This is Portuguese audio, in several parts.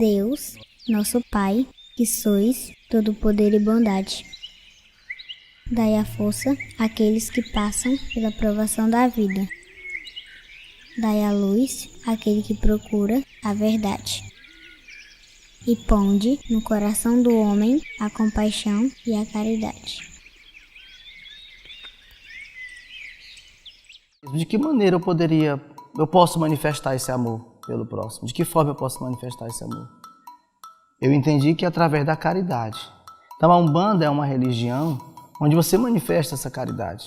Deus, nosso Pai, que sois todo poder e bondade, dai a força àqueles que passam pela provação da vida. Dai a luz àquele que procura a verdade. E ponde no coração do homem a compaixão e a caridade. De que maneira eu posso manifestar esse amor pelo próximo? De que forma eu posso manifestar esse amor? Eu entendi que é através da caridade. Então a Umbanda é uma religião onde você manifesta essa caridade.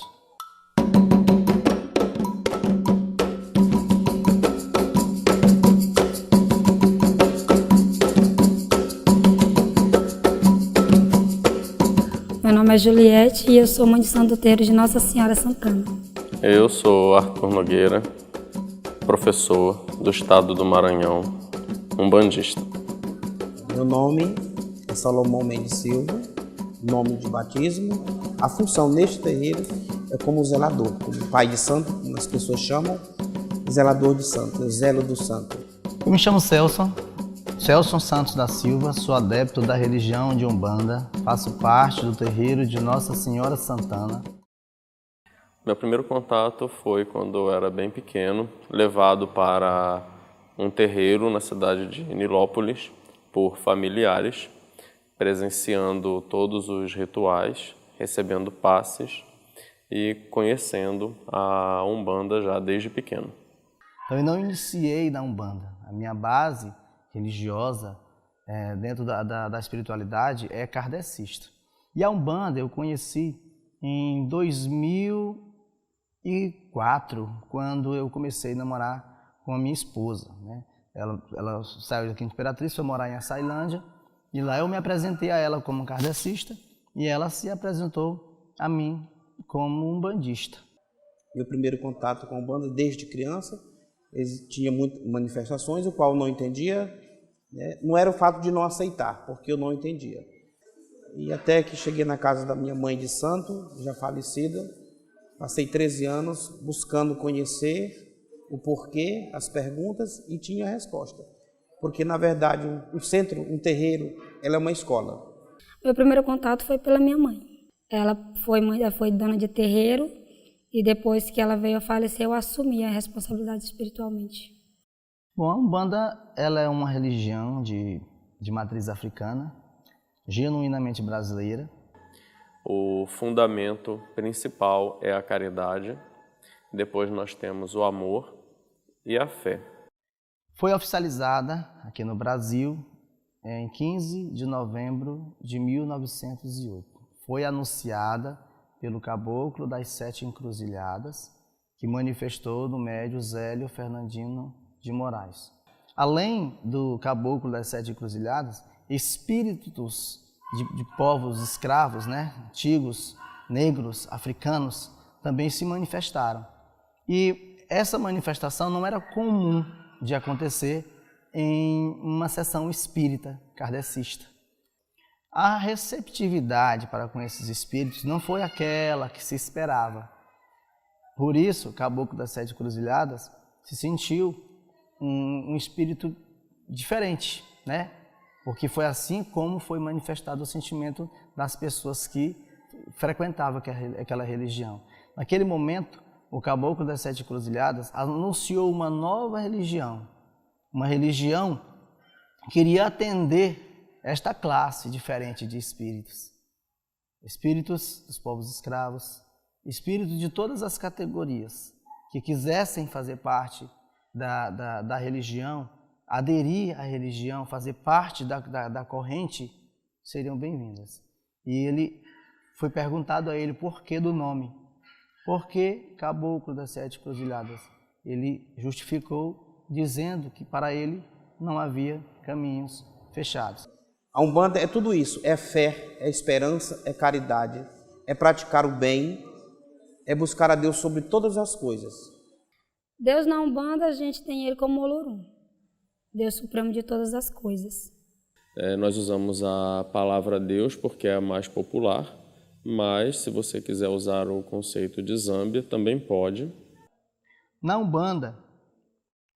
Meu nome é Juliette e eu sou mãe de Santo Terreiro de Nossa Senhora Santana. Eu sou Arthur Nogueira, professor do estado do Maranhão, umbandista. Meu nome é Salomão Mendes Silva, nome de batismo. A função neste terreiro é como zelador, como pai de santo, como as pessoas chamam, zelador de santo, zelo do santo. Eu me chamo Celson Santos da Silva, sou adepto da religião de Umbanda, faço parte do terreiro de Nossa Senhora Santana. Meu primeiro contato foi quando eu era bem pequeno, levado para um terreiro na cidade de Nilópolis por familiares, presenciando todos os rituais, recebendo passes e conhecendo a Umbanda já desde pequeno. Então eu não iniciei na Umbanda, a minha base religiosa dentro da espiritualidade é kardecista. E a Umbanda eu conheci em 2004, quando eu comecei a namorar com a minha esposa, né? Ela saiu daqui de Imperatriz, foi morar em Açailândia, e lá eu me apresentei a ela como kardecista, e ela se apresentou a mim como umbandista. Meu primeiro contato com a Umbanda desde criança, tinha muitas manifestações, o qual eu não entendia, né? Não era o fato de não aceitar, porque eu não entendia. E até que cheguei na casa da minha mãe de santo, já falecida, passei 13 anos buscando conhecer o porquê, as perguntas, e tinha a resposta. Porque, na verdade, um centro, um terreiro, ela é uma escola. Meu primeiro contato foi pela minha mãe. Ela foi dona de terreiro e depois que ela veio a falecer, eu assumi a responsabilidade espiritualmente. Bom, a Umbanda ela é uma religião de matriz africana, genuinamente brasileira. O fundamento principal é a caridade, depois nós temos o amor e a fé. Foi oficializada aqui no Brasil em 15 de novembro de 1908. Foi anunciada pelo Caboclo das Sete Encruzilhadas, que manifestou no médium Zélio Fernandino de Moraes. Além do Caboclo das Sete Encruzilhadas, espíritos de povos escravos, né, antigos, negros, africanos, também se manifestaram. E essa manifestação não era comum de acontecer em uma sessão espírita kardecista. A receptividade para com esses espíritos não foi aquela que se esperava. Por isso, o Caboclo das Sete Encruzilhadas se sentiu um espírito diferente, né? Porque foi assim como foi manifestado o sentimento das pessoas que frequentavam aquela religião. Naquele momento, o Caboclo das Sete Encruzilhadas anunciou uma nova religião. Uma religião que queria atender esta classe diferente de espíritos. Espíritos dos povos escravos, espíritos de todas as categorias que quisessem fazer parte da religião, aderir à religião, fazer parte da corrente, seriam bem-vindas. E foi perguntado a ele por que do nome. Por que Caboclo das Sete Encruzilhadas? Ele justificou dizendo que para ele não havia caminhos fechados. A Umbanda é tudo isso, é fé, é esperança, é caridade, é praticar o bem, é buscar a Deus sobre todas as coisas. Deus na Umbanda, a gente tem ele como Olorum, Deus supremo de todas as coisas. Nós usamos a palavra Deus porque é a mais popular, mas se você quiser usar o conceito de Zâmbia, também pode. Na Umbanda,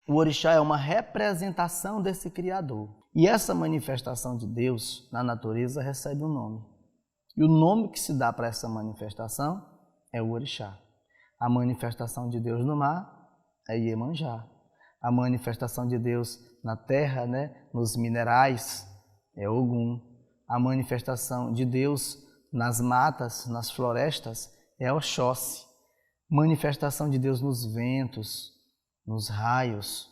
o orixá é uma representação desse Criador. E essa manifestação de Deus na natureza recebe um nome. E o nome que se dá para essa manifestação é o orixá. A manifestação de Deus no mar é Iemanjá. A manifestação de Deus na terra, nos minerais, é Ogum. A manifestação de Deus nas matas, nas florestas, é Oxóssi. Manifestação de Deus nos ventos, nos raios,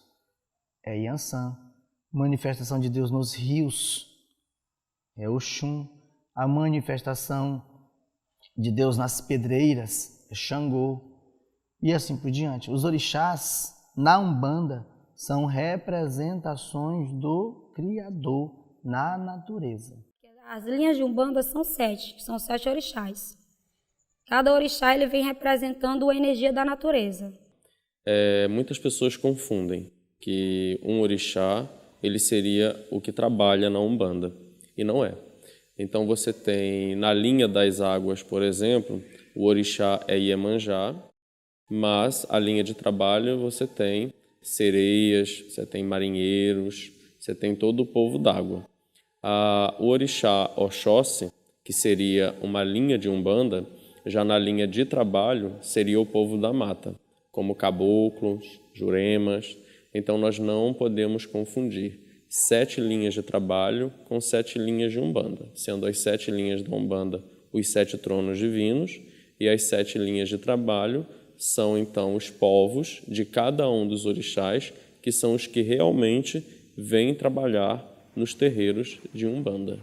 é Iansã. Manifestação de Deus nos rios, é Oxum. A manifestação de Deus nas pedreiras, é Xangô. E assim por diante. Os orixás, na Umbanda, são representações do Criador na natureza. As linhas de Umbanda são 7 orixás. Cada orixá ele vem representando a energia da natureza. Muitas pessoas confundem que um orixá ele seria o que trabalha na Umbanda, e não é. Então você tem, na linha das águas, por exemplo, o orixá é Iemanjá, mas a linha de trabalho você tem sereias, você tem marinheiros, você tem todo o povo d'água. O orixá Oxóssi, que seria uma linha de Umbanda, já na linha de trabalho seria o povo da mata, como caboclos, juremas. Então nós não podemos confundir 7 linhas de trabalho com 7 linhas de Umbanda, sendo as 7 linhas da Umbanda os 7 tronos divinos e as 7 linhas de trabalho são então os povos de cada um dos orixás, que são os que realmente vêm trabalhar nos terreiros de Umbanda.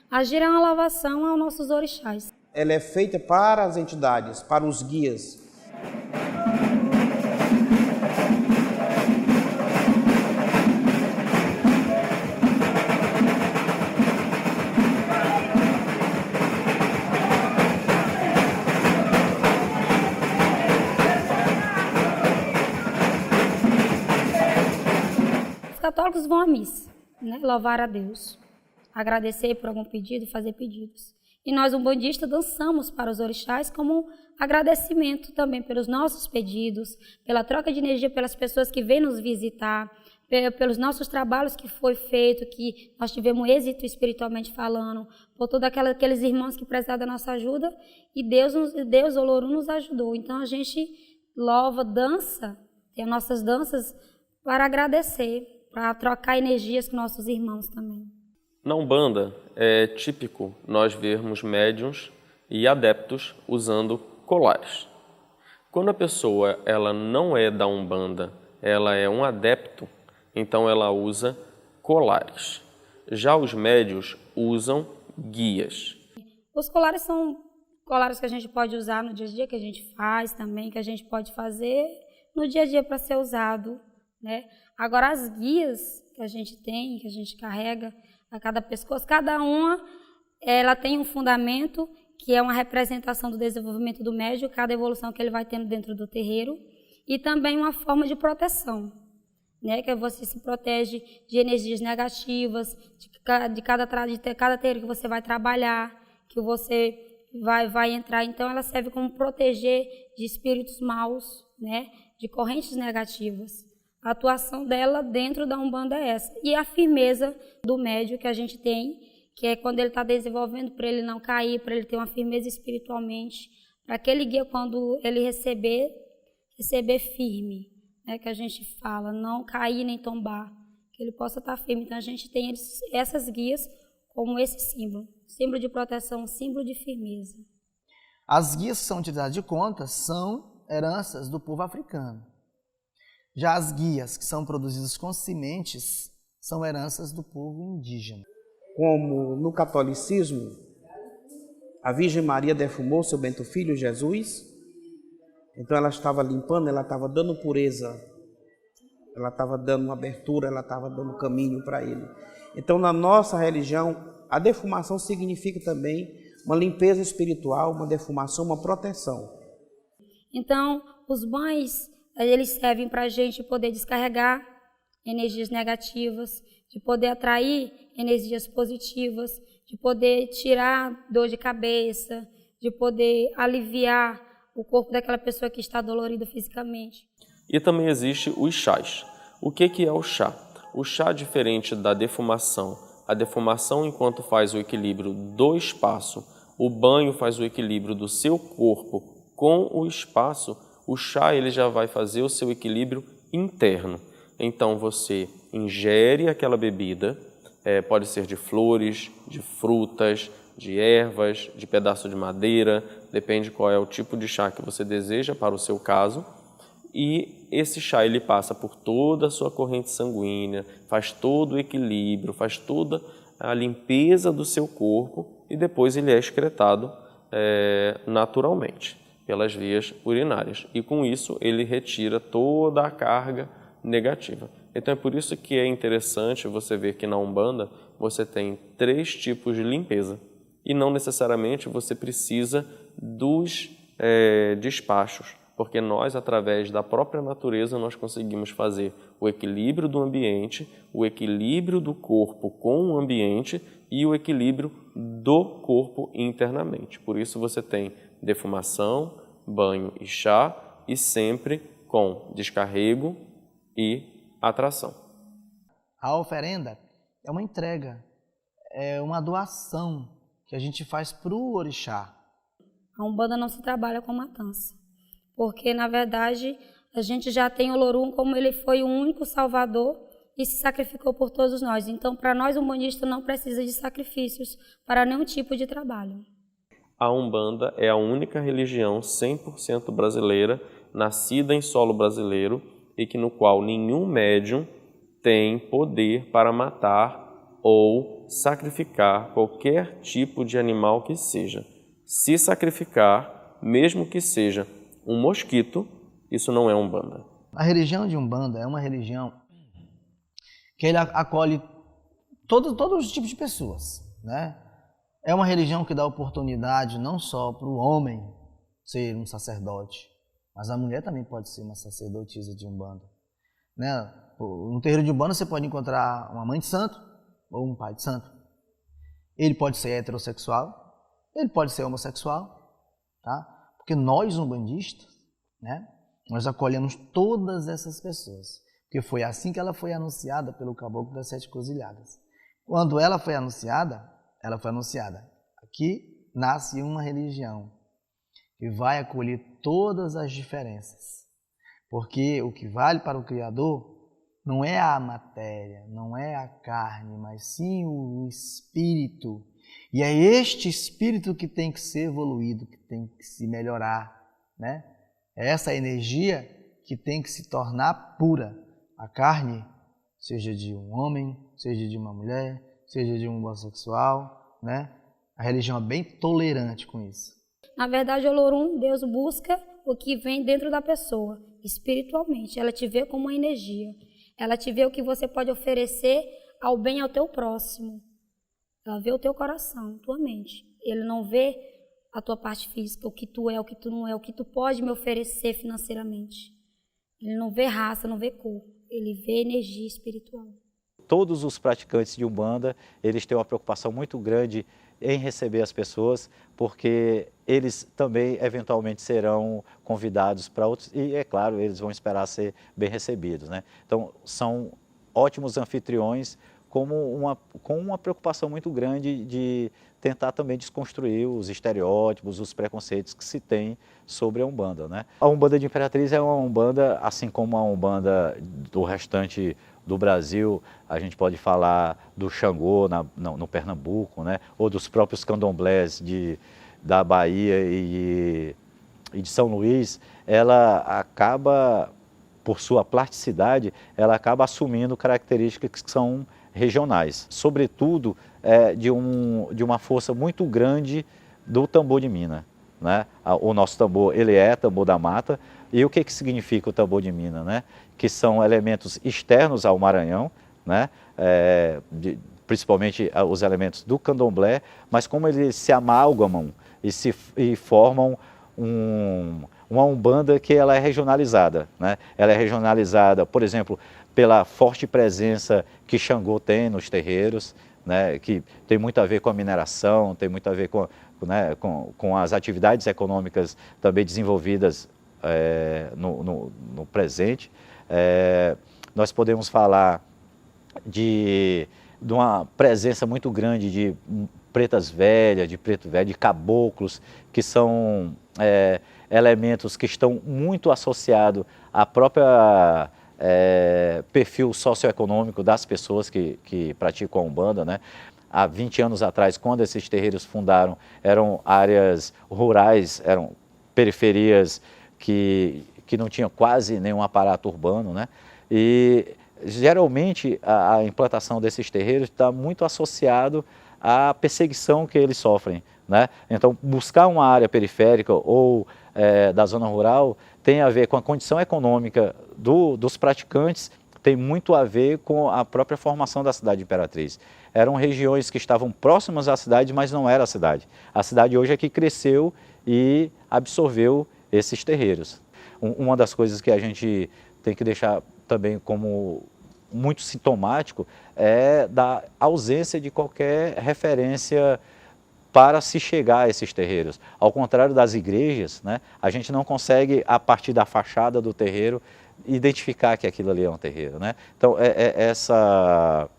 A gira é uma louvação aos nossos orixás. Ela é feita para as entidades, para os guias. Os católicos vão à missa, louvar a Deus, agradecer por algum pedido, fazer pedidos. E nós, umbandistas, dançamos para os orixás como agradecimento também pelos nossos pedidos, pela troca de energia pelas pessoas que vêm nos visitar, pelos nossos trabalhos que foi feito, que nós tivemos êxito espiritualmente falando, por todos aqueles irmãos que precisaram da nossa ajuda, e Deus, Olorum, nos ajudou. Então a gente louva, dança, tem as nossas danças para agradecer, para trocar energias com nossos irmãos também. Na Umbanda, é típico nós vermos médiuns e adeptos usando colares. Quando a pessoa ela não é da Umbanda, ela é um adepto, então ela usa colares. Já os médiuns usam guias. Os colares são colares que a gente pode usar no dia a dia, que a gente faz também, que a gente pode fazer no dia a dia para ser usado, Agora, as guias que a gente tem, que a gente carrega a cada pescoço, cada uma ela tem um fundamento que é uma representação do desenvolvimento do médium, cada evolução que ele vai tendo dentro do terreiro, e também uma forma de proteção, que você se protege de energias negativas, de cada terreiro que você vai trabalhar, que você vai entrar. Então, ela serve como proteger de espíritos maus, de correntes negativas. A atuação dela dentro da Umbanda é essa. E a firmeza do médium que a gente tem, que é quando ele está desenvolvendo, para ele não cair, para ele ter uma firmeza espiritualmente, para aquele guia, quando ele receber firme, que a gente fala, não cair nem tombar, que ele possa estar firme. Então a gente tem essas guias como esse símbolo de proteção, símbolo de firmeza. As guias que são utilizadas de conta são heranças do povo africano. Já as guias que são produzidas com sementes são heranças do povo indígena. Como no catolicismo, a Virgem Maria defumou seu Bento Filho, Jesus, então ela estava limpando, ela estava dando pureza, ela estava dando uma abertura, ela estava dando caminho para ele. Então, na nossa religião, a defumação significa também uma limpeza espiritual, uma defumação, uma proteção. Então, os banhos, eles servem para a gente poder descarregar energias negativas, de poder atrair energias positivas, de poder tirar dor de cabeça, de poder aliviar o corpo daquela pessoa que está dolorida fisicamente. E também existe os chás. O que é o chá? O chá, diferente da defumação, a defumação enquanto faz o equilíbrio do espaço, o banho faz o equilíbrio do seu corpo com o espaço, o chá ele já vai fazer o seu equilíbrio interno. Então você ingere aquela bebida, pode ser de flores, de frutas, de ervas, de pedaço de madeira, depende qual é o tipo de chá que você deseja para o seu caso. E esse chá ele passa por toda a sua corrente sanguínea, faz todo o equilíbrio, faz toda a limpeza do seu corpo e depois ele é excretado naturalmente pelas vias urinárias. E com isso ele retira toda a carga negativa. Então é por isso que é interessante você ver que na Umbanda você tem 3 tipos de limpeza e não necessariamente você precisa dos despachos, porque nós, através da própria natureza, nós conseguimos fazer o equilíbrio do ambiente, o equilíbrio do corpo com o ambiente e o equilíbrio do corpo internamente. Por isso você tem defumação, banho e chá, e sempre com descarrego e atração. A oferenda é uma entrega, é uma doação que a gente faz para o orixá. A Umbanda não se trabalha com matança, porque, na verdade, a gente já tem o Olorum como ele foi o único salvador e se sacrificou por todos nós. Então, para nós, o umbandista não precisa de sacrifícios para nenhum tipo de trabalho. A Umbanda é a única religião 100% brasileira, nascida em solo brasileiro e que no qual nenhum médium tem poder para matar ou sacrificar qualquer tipo de animal que seja. Se sacrificar, mesmo que seja um mosquito, isso não é Umbanda. A religião de Umbanda é uma religião que ele acolhe todos os tipos de pessoas, né? É uma religião que dá oportunidade não só para o homem ser um sacerdote, mas a mulher também pode ser uma sacerdotisa de Umbanda, né? No terreiro de Umbanda você pode encontrar uma mãe de santo ou um pai de santo. Ele pode ser heterossexual, ele pode ser homossexual, tá? Porque nós, umbandistas, né, nós acolhemos todas essas pessoas. Porque foi assim que ela foi anunciada pelo Caboclo das 7 Cruzilhadas. Quando ela foi anunciada, aqui nasce uma religião que vai acolher todas as diferenças. Porque o que vale para o Criador não é a matéria, não é a carne, mas sim o espírito. E é este espírito que tem que ser evoluído, que tem que se melhorar, né? É essa energia que tem que se tornar pura. A carne, seja de um homem, seja de uma mulher, seja de um homossexual, né? A religião é bem tolerante com isso. Na verdade, o Olorum, Deus busca o que vem dentro da pessoa, espiritualmente. Ela te vê como uma energia. Ela te vê o que você pode oferecer ao bem ao teu próximo. Ela vê o teu coração, tua mente. Ele não vê a tua parte física, o que tu é, o que tu não é, o que tu pode me oferecer financeiramente. Ele não vê raça, não vê cor. Ele vê energia espiritual. Todos os praticantes de Umbanda, eles têm uma preocupação muito grande em receber as pessoas, porque eles também eventualmente serão convidados para outros, e é claro, eles vão esperar ser bem recebidos, né? Então, são ótimos anfitriões, com uma preocupação muito grande de tentar também desconstruir os estereótipos, os preconceitos que se tem sobre a Umbanda, né? A Umbanda de Imperatriz é uma Umbanda, assim como a Umbanda do restante do Brasil, a gente pode falar do Xangô no Pernambuco, né? Ou dos próprios candomblés da Bahia e de São Luís, ela acaba, por sua plasticidade, ela acaba assumindo características que são regionais, sobretudo de uma força muito grande do tambor de mina, né? O nosso tambor, ele é tambor da mata. E o que significa o tambor de mina, né? Que são elementos externos ao Maranhão, né? Principalmente os elementos do candomblé, mas como eles se amalgamam e formam uma Umbanda que ela é regionalizada, né? Ela é regionalizada, por exemplo, pela forte presença que Xangô tem nos terreiros, né? Que tem muito a ver com a mineração, tem muito a ver com as atividades econômicas também desenvolvidas no presente. Nós podemos falar de uma presença muito grande de pretas velhas, de preto velho, de caboclos, que são elementos que estão muito associados à própria perfil socioeconômico das pessoas que praticam a Umbanda, né? Há 20 anos atrás, quando esses terreiros fundaram, eram áreas rurais, eram periferias que não tinham quase nenhum aparato urbano, né? E geralmente a implantação desses terreiros está muito associado à perseguição que eles sofrem, né? Então, buscar uma área periférica ou da zona rural tem a ver com a condição econômica dos praticantes, tem muito a ver com a própria formação da cidade imperatriz. Eram regiões que estavam próximas à cidade, mas não era a cidade. A cidade hoje é que cresceu e absorveu esses terreiros. Uma das coisas que a gente tem que deixar também como muito sintomático é da ausência de qualquer referência para se chegar a esses terreiros. Ao contrário das igrejas, né, a gente não consegue, a partir da fachada do terreiro, identificar que aquilo ali é um terreiro, né? Então, essa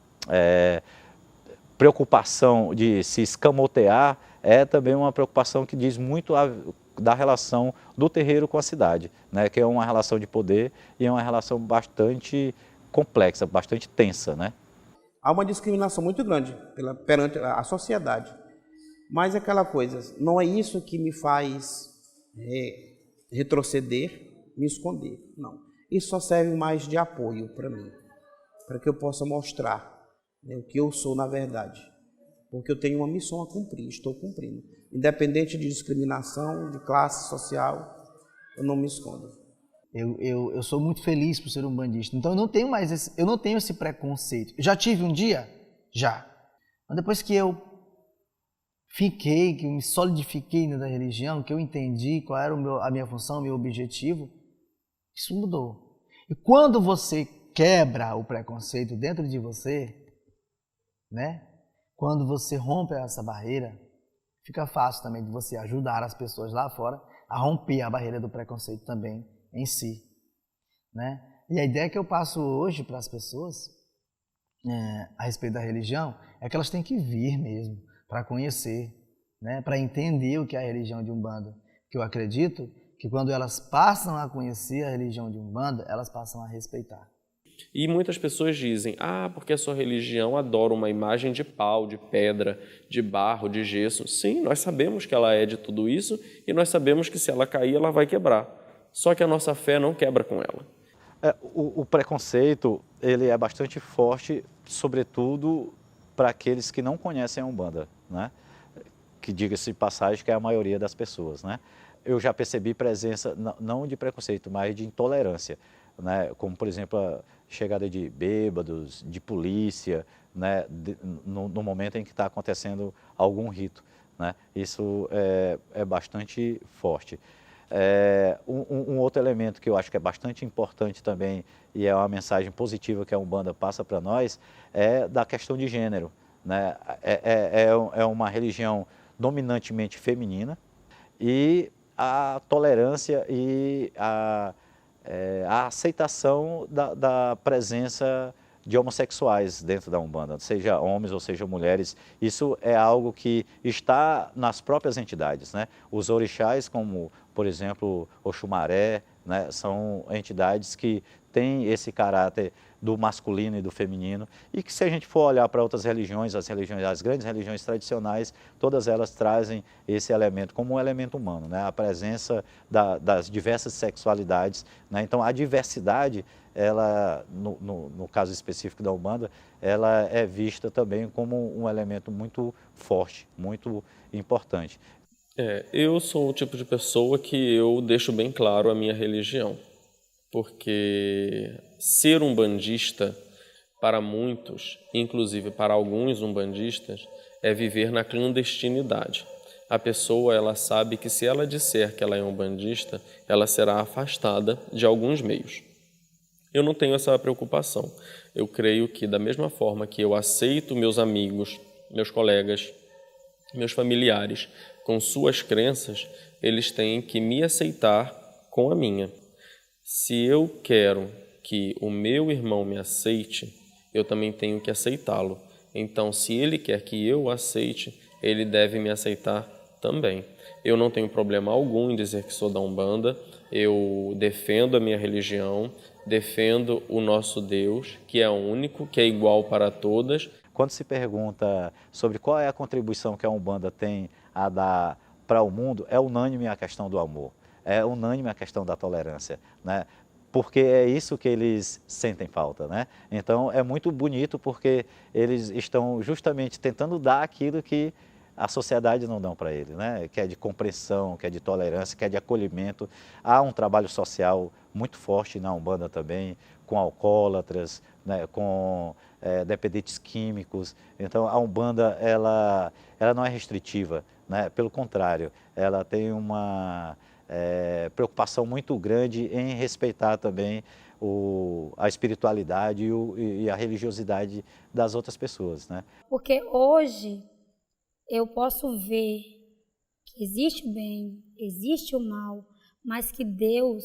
preocupação de se escamotear é também uma preocupação que diz muito da relação do terreiro com a cidade, né? Que é uma relação de poder e é uma relação bastante complexa, bastante tensa, né? Há uma discriminação muito grande perante a sociedade, mas é aquela coisa, não é isso que me faz retroceder, me esconder, não. Isso só serve mais de apoio para mim, para que eu possa mostrar, né, o que eu sou na verdade. Porque eu tenho uma missão a cumprir, estou cumprindo. Independente de discriminação, de classe social, eu não me escondo. Eu sou muito feliz por ser umbandista, então eu não tenho esse preconceito. Eu já tive um dia? Já. Mas depois que eu que eu me solidifiquei na religião, que eu entendi qual era a minha função, o meu objetivo, isso mudou. E quando você quebra o preconceito dentro de você, né? Quando você rompe essa barreira, fica fácil também de você ajudar as pessoas lá fora a romper a barreira do preconceito também em si, né? E a ideia que eu passo hoje para as pessoas a respeito da religião é que elas têm que vir mesmo para conhecer, né? Para entender o que é a religião de Umbanda. Que eu acredito que quando elas passam a conhecer a religião de Umbanda, elas passam a respeitar. E muitas pessoas dizem, porque a sua religião adora uma imagem de pau, de pedra, de barro, de gesso. Sim, nós sabemos que ela é de tudo isso e nós sabemos que se ela cair, ela vai quebrar. Só que a nossa fé não quebra com ela. O preconceito, ele é bastante forte, sobretudo para aqueles que não conhecem a Umbanda, né? Que diga-se de passagem que é a maioria das pessoas, né? Eu já percebi presença, não de preconceito, mas de intolerância, né? Como, por exemplo, a chegada de bêbados, de polícia, né? No momento em que está acontecendo algum rito, né? Isso é bastante forte. Um outro elemento que eu acho que é bastante importante também, e é uma mensagem positiva que a Umbanda passa para nós, é da questão de gênero, né? É uma religião dominantemente feminina, e a tolerância e a aceitação da presença de homossexuais dentro da Umbanda, seja homens ou seja mulheres. Isso é algo que está nas próprias entidades, né? Os orixás, como por exemplo Oxumaré, né, são entidades que têm esse caráter do masculino e do feminino, e que, se a gente for olhar para outras religiões, as grandes religiões tradicionais, todas elas trazem esse elemento como um elemento humano, né? A presença das diversas sexualidades, né? Então a diversidade, ela, no caso específico da Umbanda, ela é vista também como um elemento muito forte, muito importante. Eu sou o tipo de pessoa que eu deixo bem claro a minha religião, porque ser umbandista, para muitos, inclusive para alguns umbandistas, é viver na clandestinidade. A pessoa, ela sabe que se ela disser que ela é umbandista, ela será afastada de alguns meios. Eu não tenho essa preocupação. Eu creio que, da mesma forma que eu aceito meus amigos, meus colegas, meus familiares com suas crenças, eles têm que me aceitar com a minha. Se eu quero que o meu irmão me aceite, eu também tenho que aceitá-lo. Então, se ele quer que eu o aceite, ele deve me aceitar também. Eu não tenho problema algum em dizer que sou da Umbanda, eu defendo a minha religião, defendo o nosso Deus, que é único, que é igual para todas. Quando se pergunta sobre qual é a contribuição que a Umbanda tem a dar para o mundo, é unânime a questão do amor, é unânime a questão da tolerância, né? Porque é isso que eles sentem falta, né? Então é muito bonito porque eles estão justamente tentando dar aquilo que a sociedade não dá para eles, né? Que é de compreensão, que é de tolerância, que é de acolhimento. Há um trabalho social muito forte na Umbanda também, com alcoólatras, né? Com dependentes químicos. Então a Umbanda ela não é restritiva, né? Pelo contrário, ela tem uma preocupação muito grande em respeitar também a espiritualidade e a religiosidade das outras pessoas, né? Porque hoje eu posso ver que existe o bem, existe o mal, mas que Deus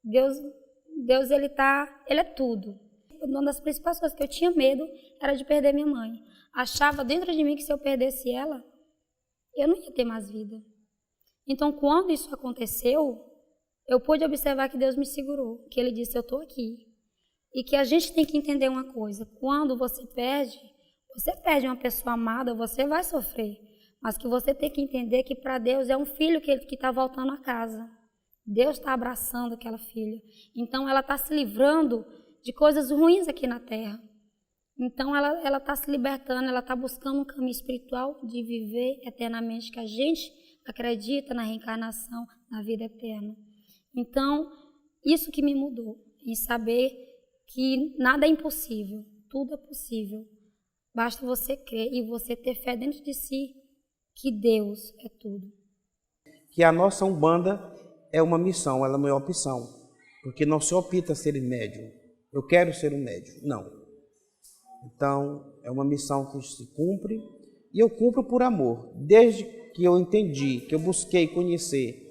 ele é tudo. Uma das principais coisas que eu tinha medo era de perder minha mãe. Achava dentro de mim que se eu perdesse ela, eu não ia ter mais vida. Então, quando isso aconteceu, eu pude observar que Deus me segurou, que Ele disse, eu estou aqui. E que a gente tem que entender uma coisa, quando você perde uma pessoa amada, você vai sofrer. Mas que você tem que entender que para Deus é um filho que está voltando a casa. Deus está abraçando aquela filha. Então, ela está se livrando de coisas ruins aqui na terra. Então, ela está se libertando, ela está buscando um caminho espiritual de viver eternamente, que a gente acredita na reencarnação, na vida eterna. Então, isso que me mudou, em saber que nada é impossível, tudo é possível. Basta você crer e você ter fé dentro de si que Deus é tudo. Que a nossa Umbanda é uma missão, ela não é opção. Porque não se opta a ser médium. Eu quero ser um médium. Não. Então, é uma missão que se cumpre e eu cumpro por amor. Desde que eu entendi, que eu busquei conhecer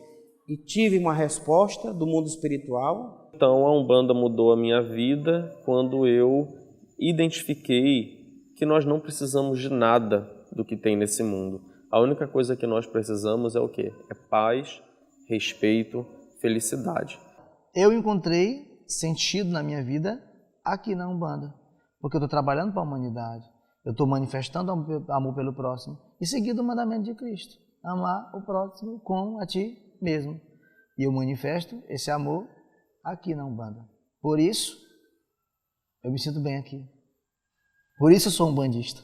e tive uma resposta do mundo espiritual. Então, a Umbanda mudou a minha vida quando eu identifiquei que nós não precisamos de nada do que tem nesse mundo. A única coisa que nós precisamos é o quê? É paz, respeito, felicidade. Eu encontrei sentido na minha vida aqui na Umbanda, porque eu estou trabalhando para a humanidade, eu estou manifestando amor pelo próximo e seguindo o mandamento de Cristo, amar o próximo como a ti mesmo. E eu manifesto esse amor aqui na Umbanda. Por isso, eu me sinto bem aqui. Por isso eu sou umbandista.